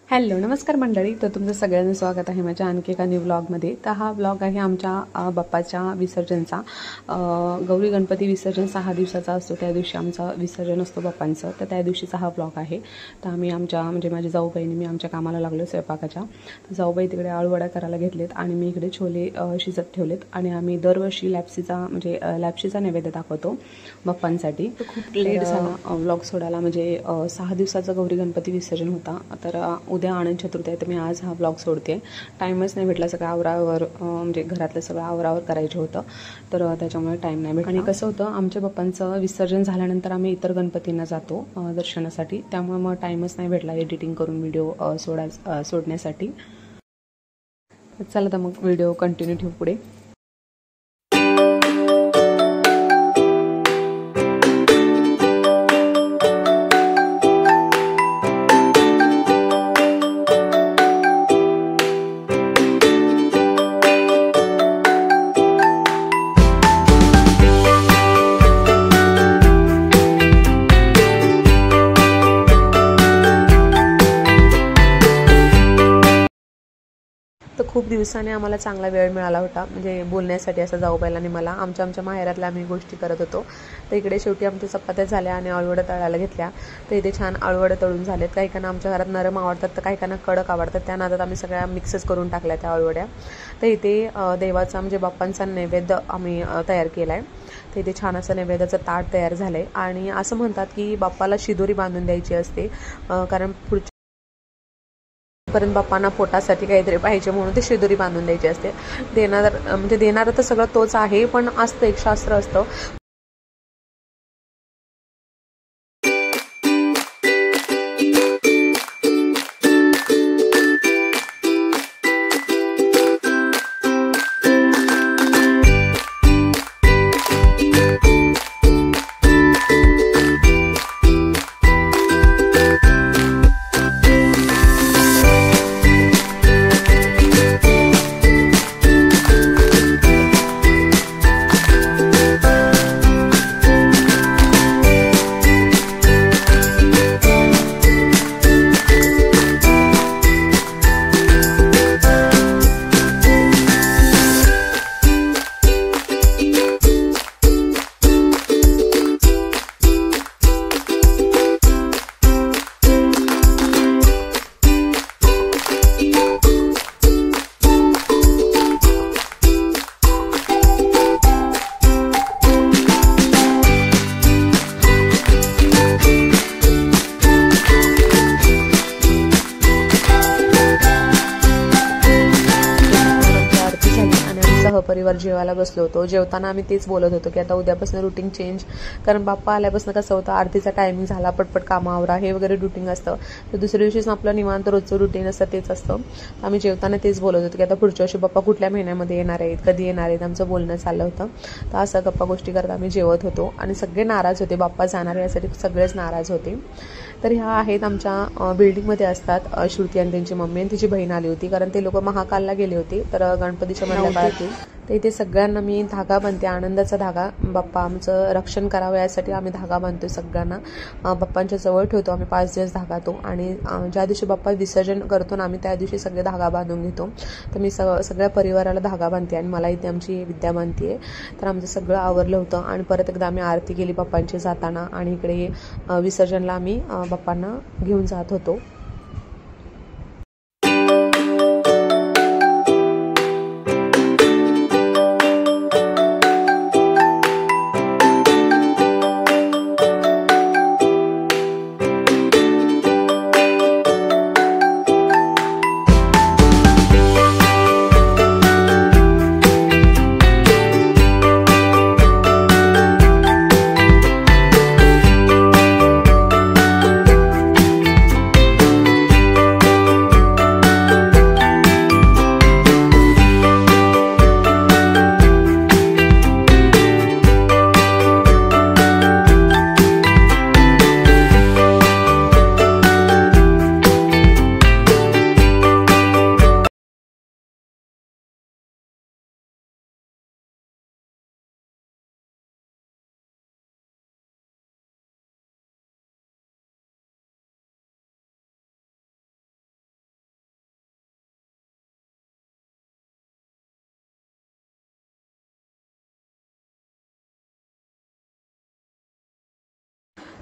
Hello नमस्कार मंडळी. तर तुमचं सगळ्यांचं स्वागत आहे माझ्या आणखी एका न्यू व्लॉगमध्ये. तर हा व्लॉग आहे आमच्या बाप्पाच्या विसर्जनचा. गौरी गणपती विसर्जन 6 दिवसाचा असतो, त्या दिवशी आमचं विसर्जन असतो बाप्पांचं. तर त्या दिवशीचा हा व्लॉग आहे. तर आम्ही म्हणजे माझी जाऊबाईने मी आमच्या कामाला लागलो स्वयंपाकाच्या. तर जाऊबाई तिकडे आळूवड्या करायला घेतलेत आणि मी इकडे छोले शिजत ठेवलेत. आणि आम्ही दरवर्षी लॅप्सीचा नैवेद्य दाखवतो बाप्पांसाठी. तर खूप लेट झाला व्लॉग सोडायला, म्हणजे 6 दिवसाचं गौरी गणपती विसर्जन होता. तर उद्या अनंत चतुर्थी आहे, तर मी आज हा ब्लॉग सोडते. टाईमच नाही भेटला सगळं आवरावर, म्हणजे घरातलं सगळं आवरावर करायचं होतं, तर त्याच्यामुळे टाईम नाही भेटला. आणि कसं होतं, आमच्या बाप्पांचं विसर्जन झाल्यानंतर आम्ही इतर गणपतींना जातो दर्शनासाठी, त्यामुळे मग टाईमच नाही भेटला एडिटिंग करून व्हिडिओ सोडण्यासाठी. चला तर मग व्हिडिओ कंटिन्यू ठेवू पुढे. तर खूप दिवसाने आम्हाला चांगला वेळ मिळाला होता, म्हणजे बोलण्यासाठी असं जाऊबाईला आणि मला. आमच्या माहेरातल्या आम्ही गोष्टी करत होतो. तर इकडे शेवटी आमच्या चपात्या झाल्या आणि आळूवड्या तळायला घेतल्या. तर इथे छान आळूवड्या तळून झालेत. काही काना आमच्या घरात नरम आवडतात, तर काही काना कडक आवडतात. त्या नादात आम्ही सगळ्या मिक्सच करून टाकल्या त्या आळूवड्या. तर इथे देवाचा म्हणजे बाप्पांचा नैवेद्य आम्ही तयार केला आहे. तर इथे छान असं नैवेद्याचं ताट तयार झालं आहे. आणि असं म्हणतात की बाप्पाला शिदोरी बांधून द्यायची असते, कारण पर्यंत बाप्पांना पोटासाठी काहीतरी पाहिजे म्हणून ते शिदोरी बांधून द्यायची असते. देणार तर सगळं तोच आहे, पण असतं एक शास्त्र असतं. परिवार जेवायला बसलो होतो. जेवताना आम्ही तेच बोलत होतो की आता उद्यापासून रुटीन चेंज, कारण बाप्पा आल्यापासून कसं होतं, आरतीचा टायमिंग झाला, पटपट कामावरा हे वगैरे रुटीन असतं. तर दुसऱ्या दिवशीच आपलं निवांत रोजचं रुटीन असतं, तेच असतं. आम्ही जेवताना तेच बोलत होतो की आता पुढच्या वर्षी बाप्पा कुठल्या महिन्यामध्ये येणार आहेत, कधी येणार आहेत, आमचं बोलणं चाललं होतं. तर असं गप्पा गोष्टी करत आम्ही जेवत होतो. आणि सगळे नाराज होते, बाप्पा जाणार यासाठी सगळेच नाराज होते. तर ह्या आहेत आमच्या बिल्डिंगमध्ये असतात श्रुती आणि त्यांची मम्मी आणि तिची बहीण आली होती, कारण ते लोक महाकालला गेले होते. तर गणपतीच्या मधल्या काळात तर इथे सगळ्यांना मी धागा बांधते, आनंदाचा धागा. बाप्पा आमचं रक्षण करावं यासाठी आम्ही धागा बांधतोय सगळ्यांना. बाप्पांच्या जवळ ठेवतो आम्ही 5 दिवस धागा तो. आणि ज्या दिवशी बाप्पा विसर्जन करतो ना आम्ही, त्या दिवशी सगळे धागा बांधून घेतो. तर मी सगळ्या परिवाराला धागा बांधते आणि मला इथे आमची विद्या बांधते. तर आमचं सगळं आवरलं होतं. आणि परत एकदा आम्ही आरती केली बाप्पांची जाताना, आणि इकडे विसर्जनला आम्ही बाप्पांना घेऊन जात होतो.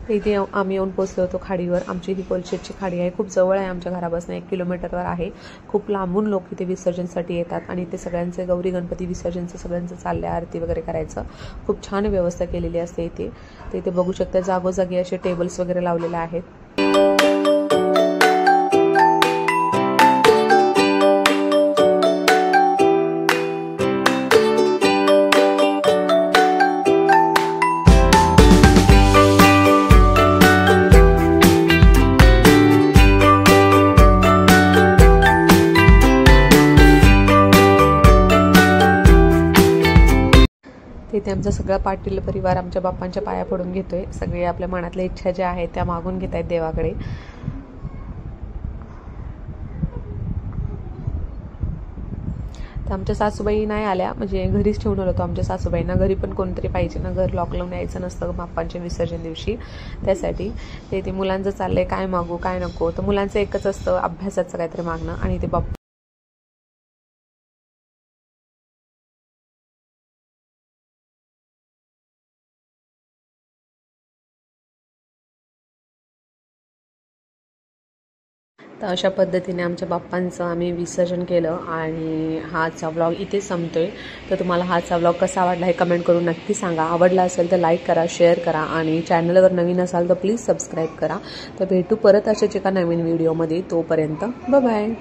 तर इथे आम्ही येऊन पोचलो होतो खाडीवर. आमची ही कोलशेतची खाडी आहे, खूप जवळ आहे आमच्या घरापासून, 1 किलोमीटरवर आहे. खूप लांबून लोक इथे विसर्जनसाठी येतात आणि इथे सगळ्यांचे गौरी गणपती विसर्जनचं सगळ्यांचं चाललं आहे, आरती वगैरे करायचं. खूप छान व्यवस्था केलेली असते इथे. तर इथे बघू शकता जागोजागी असे टेबल्स वगैरे लावलेले आहेत. तिथे आमचा सगळा पाटील परिवार आमच्या बाप्पांच्या पाया पडून घेतोय. सगळे आपल्या मनातल्या इच्छा ज्या आहेत त्या मागून घेत आहेत देवाकडे. तर आमच्या सासूबाई नाही आल्या, म्हणजे घरीच ठेवून आलो होतो आमच्या सासूबाईंना. घरी पण कोणतरी पाहिजे ना, घर लॉक लावून यायचं नसतं बाप्पांच्या विसर्जन दिवशी. त्यासाठी ते मुलांचं चाललंय काय मागू काय नको. तर मुलांचं एकच असतं अभ्यासाचं काहीतरी मागणं, आणि ते बाप्पा तर अशा पद्धतीने आमच्या बाप्पांचं आम्ही विसर्जन केलं. आणि हा आजचा व्लॉग इथेच संपतोय. तर तुम्हाला हा आजचा व्लॉग कसा आवडला हे कमेंट करून नक्की सांगा. आवडला असेल तर लाईक करा, शेअर करा, आणि चॅनलवर नवीन असाल तर प्लीज सबस्क्राईब करा. तर भेटू परत अशाच एका नवीन व्हिडिओमध्ये. तोपर्यंत बाय बाय.